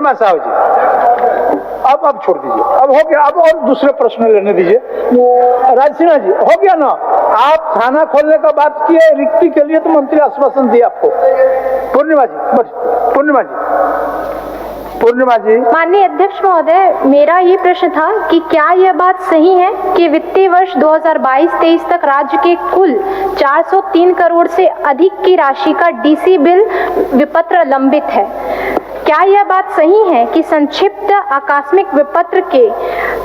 पूर्णिमा साहू जी, अब छोड़ दीजिए, अब हो गया, अब और दूसरे प्रश्न लेने दीजिए। राज सिन्हा जी, हो गया ना, आप थाना खोलने का बात किए, रिक्ति के लिए तो मंत्री आश्वासन दिया आपको। पूर्णिमा जी, बस पूर्णिमा जी। माननीय अध्यक्ष महोदय, मेरा ये प्रश्न था कि क्या यह बात सही है कि वित्तीय वर्ष 2022-23 तक राज्य के कुल 403 करोड़ से अधिक की राशि का डीसी बिल विपत्र लंबित है? क्या यह बात सही है कि संक्षिप्त आकस्मिक विपत्र के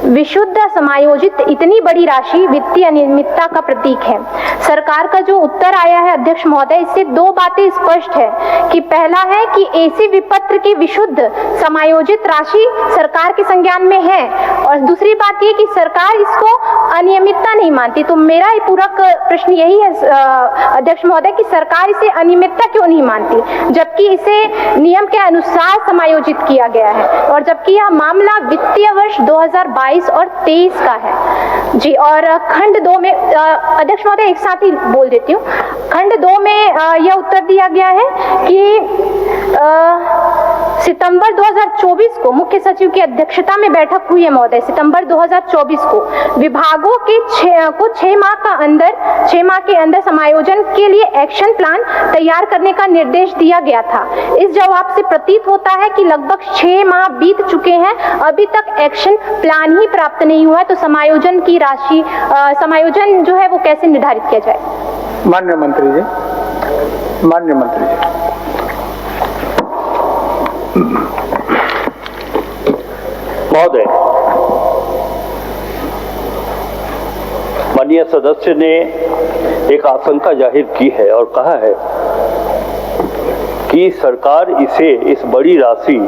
विशुद्ध समायोजित इतनी बड़ी राशि वित्तीय अनियमितता का प्रतीक है? सरकार का जो उत्तर आया है अध्यक्ष महोदय, इससे दो बातें स्पष्ट है कि पहला है कि ऐसी विपत्र की विशुद्ध समायोजित राशि सरकार के संज्ञान में है, और दूसरी बात ये कि सरकार इसको अनियमितता नहीं मानती। तो मेरा ये पूरा प्रश्न यही है अध्यक्ष महोदय कि सरकार इसे अनियमितता क्यों नहीं मानती, जबकि इसे नियम के अनुसार समायोजित किया गया है, और जबकि यह मामला वित्तीय वर्ष 2022 और 23 का है जी। और खंड 2 में अध्यक्ष महोदय एक साथ ही बोल देती हूँ, खंड 2 में यह उत्तर दिया गया है कि सितंबर 2024 को मुख्य सचिव की अध्यक्षता में बैठक हुई है महोदय। सितंबर 2024 को विभागों के 6 माह के अंदर समायोजन के लिए एक्शन प्लान तैयार करने का निर्देश दिया गया था। इस जवाब से प्रतीत होता है कि लगभग 6 माह बीत चुके हैं, अभी तक एक्शन प्लान ही प्राप्त नहीं हुआ है। तो समायोजन की राशि, समायोजन जो है वो कैसे निर्धारित किया जाए? माननीय मंत्री जी, महोदय, माननीय सदस्य ने एक आशंका जाहिर की है और कहा है कि सरकार इस बड़ी राशि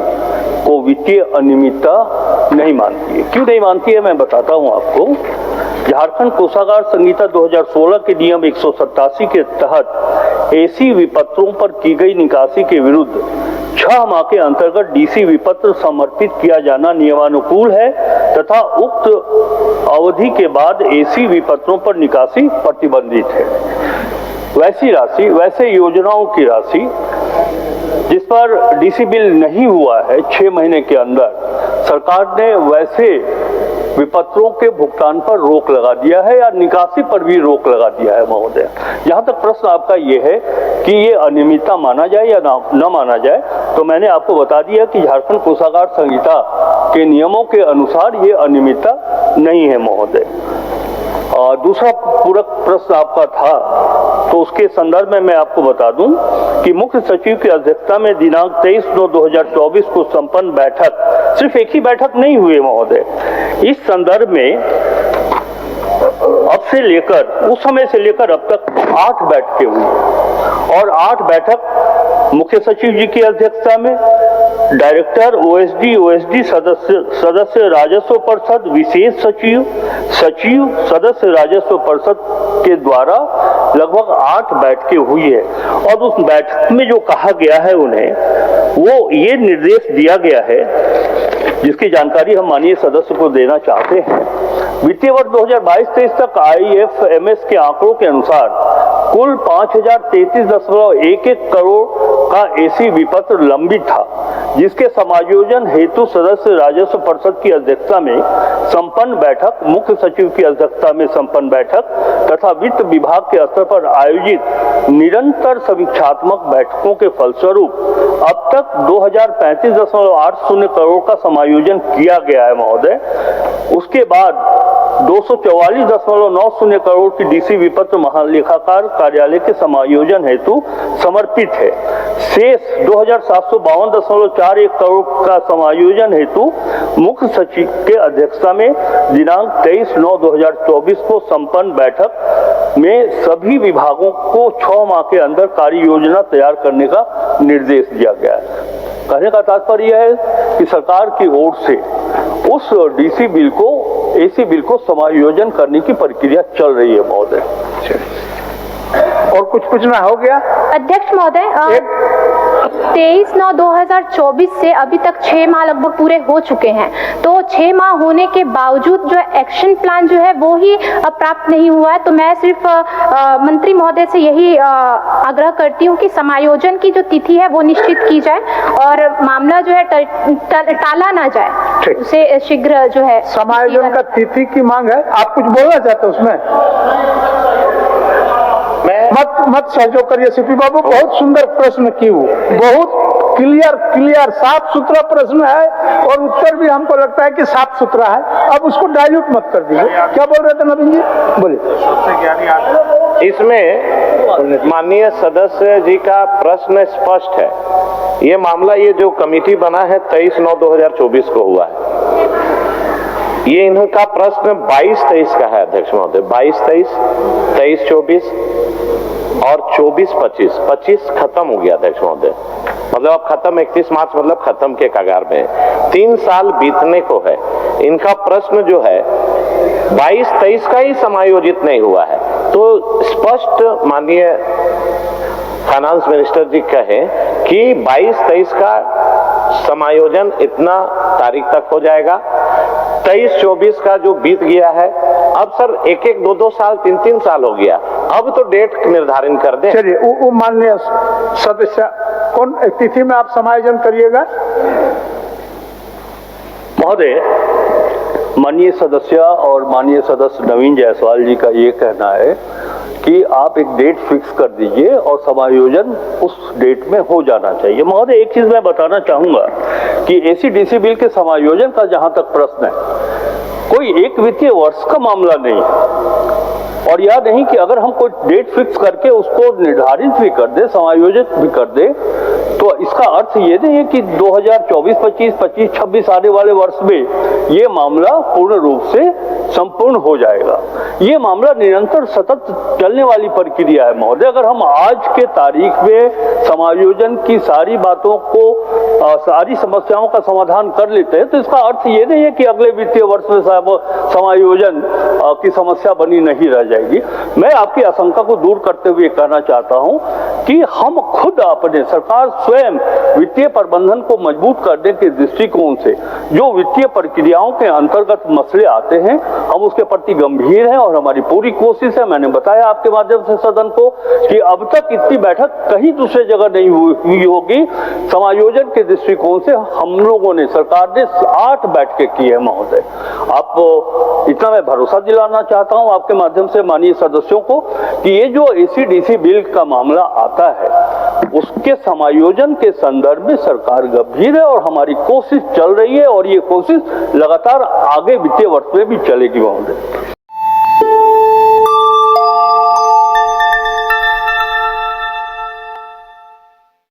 को वित्तीय अनियमितता नहीं मानती है। क्यों नहीं मानती है मैं बताता हूं आपको। झारखंड कोषागार संहिता 2016 के नियम 187 के तहत ऐसी विपत्रों पर की गई निकासी के विरुद्ध 6 माह के अंतर्गत डीसी विपत्र समर्पित किया जाना नियमानुकूल है तथा उक्त अवधि के बाद ऐसी विपत्रों पर निकासी प्रतिबंधित है। वैसे योजनाओं की राशि जिस पर डीसी बिल नहीं हुआ है 6 महीने के अंदर, सरकार ने वैसे विपत्रों के भुगतान पर रोक लगा दिया है या निकासी पर भी रोक लगा दिया है महोदय। जहां तक प्रश्न आपका ये है कि ये अनियमितता माना जाए या न माना जाए, तो मैंने आपको बता दिया कि झारखंड कोषागार संहिता के नियमों के अनुसार ये अनियमितता नहीं है महोदय। दूसरा पूरक प्रश्न आपका था, तो उसके संदर्भ में मैं आपको बता दूं कि मुख्य सचिव की अध्यक्षता में दिनांक 23/9/2024 को संपन्न बैठक, सिर्फ एक ही बैठक नहीं हुई महोदय। इस संदर्भ में उस समय से लेकर अब तक 8 बैठकें हुई और 8 बैठक मुख्य सचिव जी की अध्यक्षता में, डायरेक्टर, ओएसडी सदस्य राजस्व परिषद, विशेष सचिव, सदस्य राजस्व परिषद के द्वारा लगभग 8 बैठकें हुई है। और उस बैठक में जो कहा गया है उन्हें, वो ये निर्देश दिया गया है जिसकी जानकारी हम माननीय सदस्य को देना चाहते हैं। वित्तीय वर्ष 2022-23 तक IFMS के आंकड़ों के अनुसार कुल 5033.11 करोड़ का ऐसी विपत्र लंबित था, जिसके समायोजन हेतु सदस्य राजस्व परिषद की अध्यक्षता में संपन्न बैठक, मुख्य सचिव की अध्यक्षता में संपन्न बैठक तथा वित्त विभाग के स्तर पर आयोजित निरंतर समीक्षात्मक बैठकों के फलस्वरूप अब तक 2035.80 करोड़ का समायोजन किया गया है महोदय। उसके बाद 244.90 करोड़ की डीसी विपत्र महालेखाकार कार्यालय के समायोजन हेतु समर्पित है। शेष 2752.41 करोड़ का समायोजन हेतु मुख्य सचिव के अध्यक्षता में दिनांक 23/9/2024 को संपन्न बैठक में सभी विभागों को 6 माह के अंदर कार्य योजना तैयार करने का निर्देश दिया गया है। कहने का तात्पर्य यह है कि सरकार की ओर से उस डीसी बिल को, एसी बिल को समायोजन करने की प्रक्रिया चल रही है महोदय। और कुछ पूछना हो गया अध्यक्ष महोदय? 23/9/2024 से अभी तक 6 माह लगभग पूरे हो चुके हैं। तो 6 माह होने के बावजूद जो एक्शन प्लान जो है वो ही प्राप्त नहीं हुआ है। तो मैं सिर्फ मंत्री महोदय से यही आग्रह करती हूँ कि समायोजन की जो तिथि है वो निश्चित की जाए और मामला जो है टाला ना जाए, उसे शीघ्र जो है समायोजन का तिथि की मांग है। आप कुछ बोलना चाहते हैं उसमें? मत सहयोग करिए सीपी बाबू, बहुत सुंदर प्रश्न क्यों, बहुत क्लियर साफ सुथरा प्रश्न है और उत्तर भी हमको लगता है कि साफ सुथरा है। अब उसको डाइल्यूट मत कर दीजिए। क्या बोल रहे थे नवीन जी? बोलिए। इसमें माननीय सदस्य जी का प्रश्न स्पष्ट है। ये मामला, ये जो कमेटी बना है 23/9/2024 को हुआ है। ये इनका प्रश्न 22-23 का है अध्यक्ष महोदय। 22-23, 23-24 और 24-25। 25 खत्म हो गया अध्यक्ष महोदय, मतलब अब खत्म 31 मार्च मतलब खत्म के कगार में है। 3 साल बीतने को है। इनका प्रश्न जो है 22-23 का ही समायोजित नहीं हुआ है। तो स्पष्ट माननीय फाइनेंस मिनिस्टर जी कहें कि 22-23 का समायोजन इतना तारीख तक हो जाएगा। 23-24 का जो बीत गया है, अब सर 1-1, 2-2 साल, 3-3 साल हो गया। अब तो डेट निर्धारित कर दें। चलिए, वो माननीय सदस्य कौन तिथि में आप समायोजन करिएगा? महोदय, माननीय सदस्य और माननीय सदस्य नवीन जायसवाल जी का ये कहना है कि आप एक डेट फिक्स कर दीजिए और समायोजन उस डेट में हो जाना चाहिए। महोदय, एक चीज मैं बताना चाहूंगा कि एसी-डीसी बिल के समायोजन का जहां तक प्रश्न है, कोई एक वित्तीय वर्ष का मामला नहीं है। और याद नहीं कि अगर हम कोई डेट फिक्स करके उसको निर्धारित भी कर दे, समायोजित भी कर दे, तो इसका अर्थ ये नहीं है कि 2024-25, 25-26 आने वाले वर्ष में ये मामला पूर्ण रूप से संपूर्ण हो जाएगा। ये मामला निरंतर सतत चलने वाली प्रक्रिया है महोदय। अगर हम आज के तारीख में समायोजन की सारी बातों को, सारी समस्याओं का समाधान कर लेते हैं, तो इसका अर्थ ये नहीं है कि अगले वित्तीय वर्ष में समायोजन की समस्या बनी नहीं रह जाएगी। मैं आपकी आशंका को दूर करते हुए कहना चाहता हूं कि हम खुद अपने सरकार स्वयं वित्तीय प्रबंधन को मजबूत करने के दृष्टिकोण से जो वित्तीय प्रक्रियाओं के अंतर्गत मसले आते हैं, हम उसके प्रति गंभीर हैं और हमारी पूरी कोशिश है। मैंने बताया आपके माध्यम से सदन को कि अब तक इतनी बैठक कहीं दूसरी जगह नहीं हुई होगी। समायोजन के दृष्टिकोण से हम लोगों ने, सरकार ने 8 बैठकें की है महोदय। आपको इतना मैं भरोसा दिलाना चाहता हूं आपके माध्यम से माननीय सदस्यों को कि ये जो एसी-डीसी बिल का मामला आता है, उसके समायोजन के संदर्भ में सरकार गंभीर है और हमारी कोशिश चल रही है और ये कोशिश लगातार आगे वित्तीय वर्ष में भी चलेगी महोदय।